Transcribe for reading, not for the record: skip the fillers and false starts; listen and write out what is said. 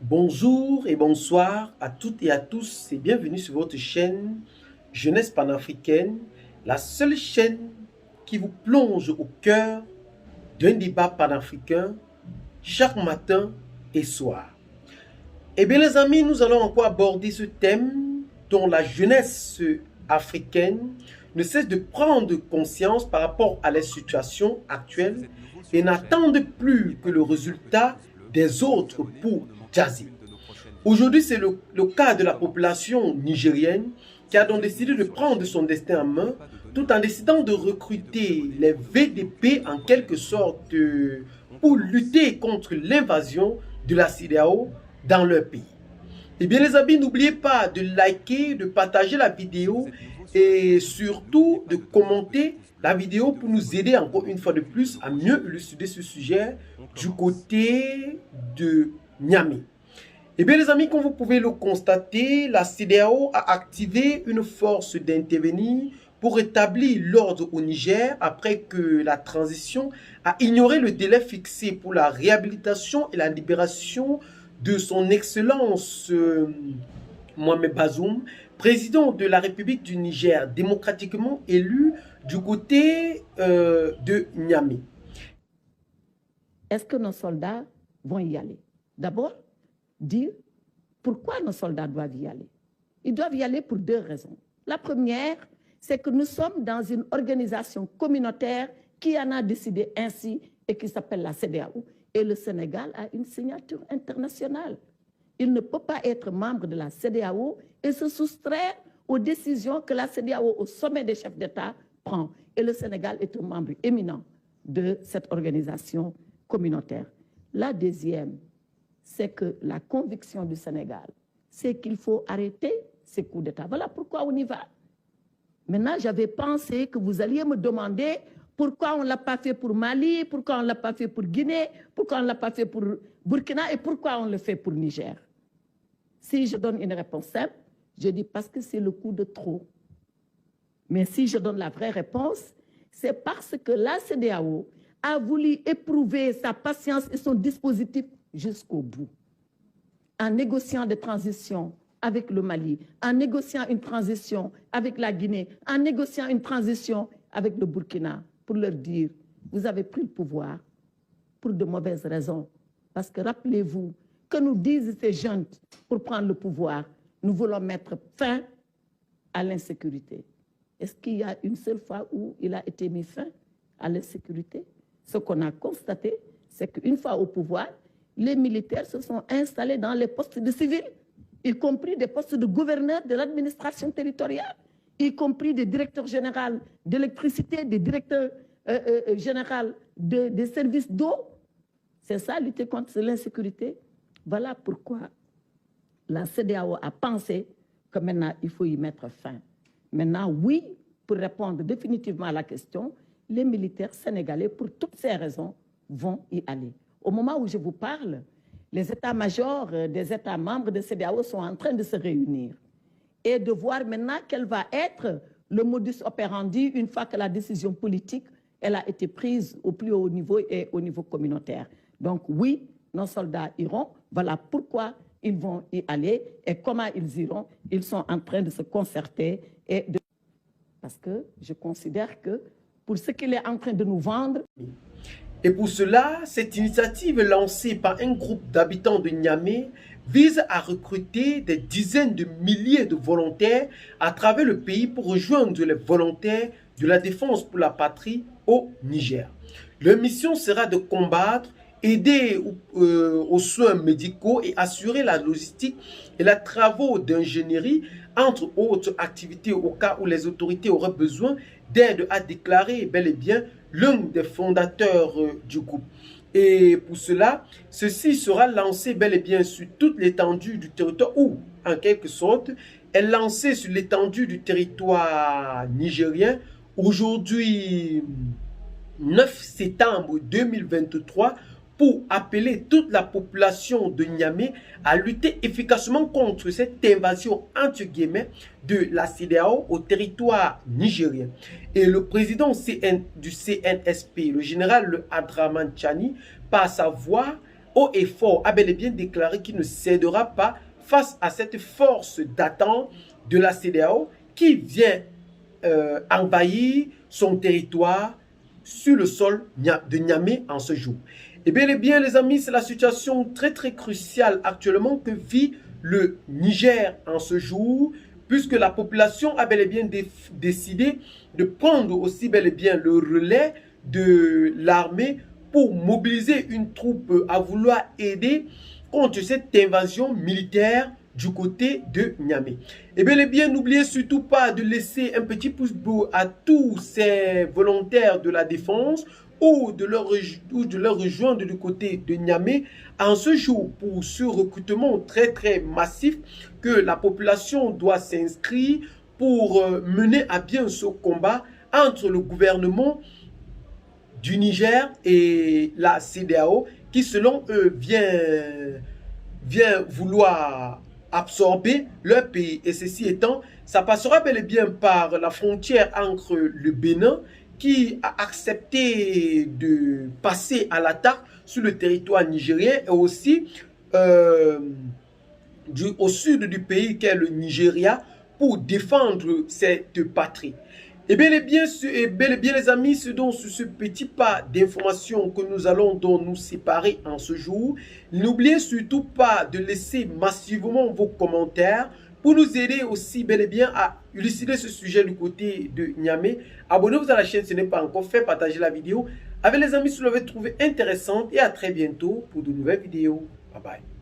Bonjour et bonsoir à toutes et à tous et bienvenue sur votre chaîne Jeunesse panafricaine, la seule chaîne qui vous plonge au cœur d'un débat panafricain chaque matin et soir. Eh bien les amis, nous allons encore aborder ce thème dont la jeunesse africaine ne cesse de prendre conscience par rapport à la situation actuelle et n'attendent plus que le résultat des autres pour jazzer. Aujourd'hui, c'est le cas de la population nigérienne qui a donc décidé de prendre son destin en main tout en décidant de recruter les VDP en quelque sorte pour lutter contre l'invasion de la CEDEAO dans leur pays. Eh bien les amis, n'oubliez pas de liker, de partager la vidéo et surtout de commenter la vidéo pour nous aider encore une fois de plus à mieux élucider ce sujet du côté de Niamey. Eh bien les amis, comme vous pouvez le constater, la CEDEAO a activé une force d'intervenir pour rétablir l'ordre au Niger après que la transition a ignoré le délai fixé pour la réhabilitation et la libération de son Excellence Mohamed Bazoum, président de la République du Niger, démocratiquement élu du côté de Niamey. Est-ce que nos soldats vont y aller? D'abord, dire pourquoi nos soldats doivent y aller. Ils doivent y aller pour deux raisons. La première, c'est que nous sommes dans une organisation communautaire qui en a décidé ainsi et qui s'appelle la CEDEAO. Et le Sénégal a une signature internationale. Il ne peut pas être membre de la CEDEAO et se soustraire aux décisions que la CEDEAO, au sommet des chefs d'État, prend. Et le Sénégal est un membre éminent de cette organisation communautaire. La deuxième, c'est que la conviction du Sénégal, c'est qu'il faut arrêter ces coups d'État. Voilà pourquoi on y va. Maintenant, j'avais pensé que vous alliez me demander pourquoi on ne l'a pas fait pour Mali, pourquoi on ne l'a pas fait pour Guinée, pourquoi on ne l'a pas fait pour Burkina et pourquoi on le fait pour Niger. Si je donne une réponse simple, je dis parce que c'est le coup de trop. Mais si je donne la vraie réponse, c'est parce que la CEDEAO a voulu éprouver sa patience et son dispositif jusqu'au bout. En négociant des transitions avec le Mali, en négociant une transition avec la Guinée, en négociant une transition avec le Burkina, pour leur dire, vous avez pris le pouvoir pour de mauvaises raisons. Parce que rappelez-vous, que nous disent ces jeunes pour prendre le pouvoir, nous voulons mettre fin à l'insécurité. Est-ce qu'il y a une seule fois où il a été mis fin à l'insécurité? Ce qu'on a constaté, c'est qu'une fois au pouvoir, les militaires se sont installés dans les postes de civils, y compris des postes de gouverneur de l'administration territoriale, y compris des directeurs généraux d'électricité, des directeurs généraux des services d'eau. C'est ça, lutter contre l'insécurité. Voilà pourquoi la CEDEAO a pensé que maintenant, il faut y mettre fin. Maintenant, oui, pour répondre définitivement à la question, les militaires sénégalais, pour toutes ces raisons, vont y aller. Au moment où je vous parle, les états-majors des États membres de CEDEAO sont en train de se réunir et de voir maintenant quel va être le modus operandi une fois que la décision politique elle a été prise au plus haut niveau et au niveau communautaire. Donc oui, nos soldats iront. Voilà pourquoi ils vont y aller et comment ils iront. Ils sont en train de se concerter et de... Parce que je considère que pour ce qu'il est en train de nous vendre... Et pour cela, cette initiative lancée par un groupe d'habitants de Niamey vise à recruter des dizaines de milliers de volontaires à travers le pays pour rejoindre les volontaires de la défense pour la patrie au Niger. Leur mission sera de combattre, aider aux soins médicaux et assurer la logistique et les travaux d'ingénierie, entre autres activités au cas où les autorités auraient besoin d'aide, à déclarer bel et bien l'un des fondateurs du groupe. Et pour cela, ceci sera lancé bel et bien sur toute l'étendue du territoire ou, en quelque sorte, est lancé sur l'étendue du territoire nigérien. Aujourd'hui, 9 septembre 2023, pour appeler toute la population de Niamey à lutter efficacement contre cette invasion entre guillemets de la CEDEAO au territoire nigérien. Et le président du CNSP, le général Abdraman Chani, par sa voix, haut et fort, a bel et bien déclaré qu'il ne cédera pas face à cette force d'attente de la CEDEAO qui vient envahir son territoire sur le sol de Niamey en ce jour. Et bien, les amis, c'est la situation très cruciale actuellement que vit le Niger en ce jour, puisque la population a bel et bien décidé de prendre aussi bel et bien le relais de l'armée pour mobiliser une troupe à vouloir aider contre cette invasion militaire du côté de Niamey. Et bien, n'oubliez surtout pas de laisser un petit pouce bleu à tous ces volontaires de la défense ou de leur rejoindre du côté de Niamey en ce jour pour ce recrutement très massif que la population doit s'inscrire pour mener à bien ce combat entre le gouvernement du Niger et la CEDEAO qui selon eux vient vouloir absorber leur pays. Et ceci étant, ça passera bel et bien par la frontière entre le Bénin qui a accepté de passer à l'attaque sur le territoire nigérien et aussi au sud du pays qu'est le Nigeria pour défendre cette patrie. Et bel et bien les amis, c'est donc sur ce petit pas d'informations que nous allons donc nous séparer en ce jour. N'oubliez surtout pas de laisser massivement vos commentaires pour nous aider aussi bel et bien à élucider ce sujet du côté de Niamey. Abonnez-vous à la chaîne si ce n'est pas encore fait, partagez la vidéo avec les amis si vous l'avez trouvé intéressante et à très bientôt pour de nouvelles vidéos. Bye bye.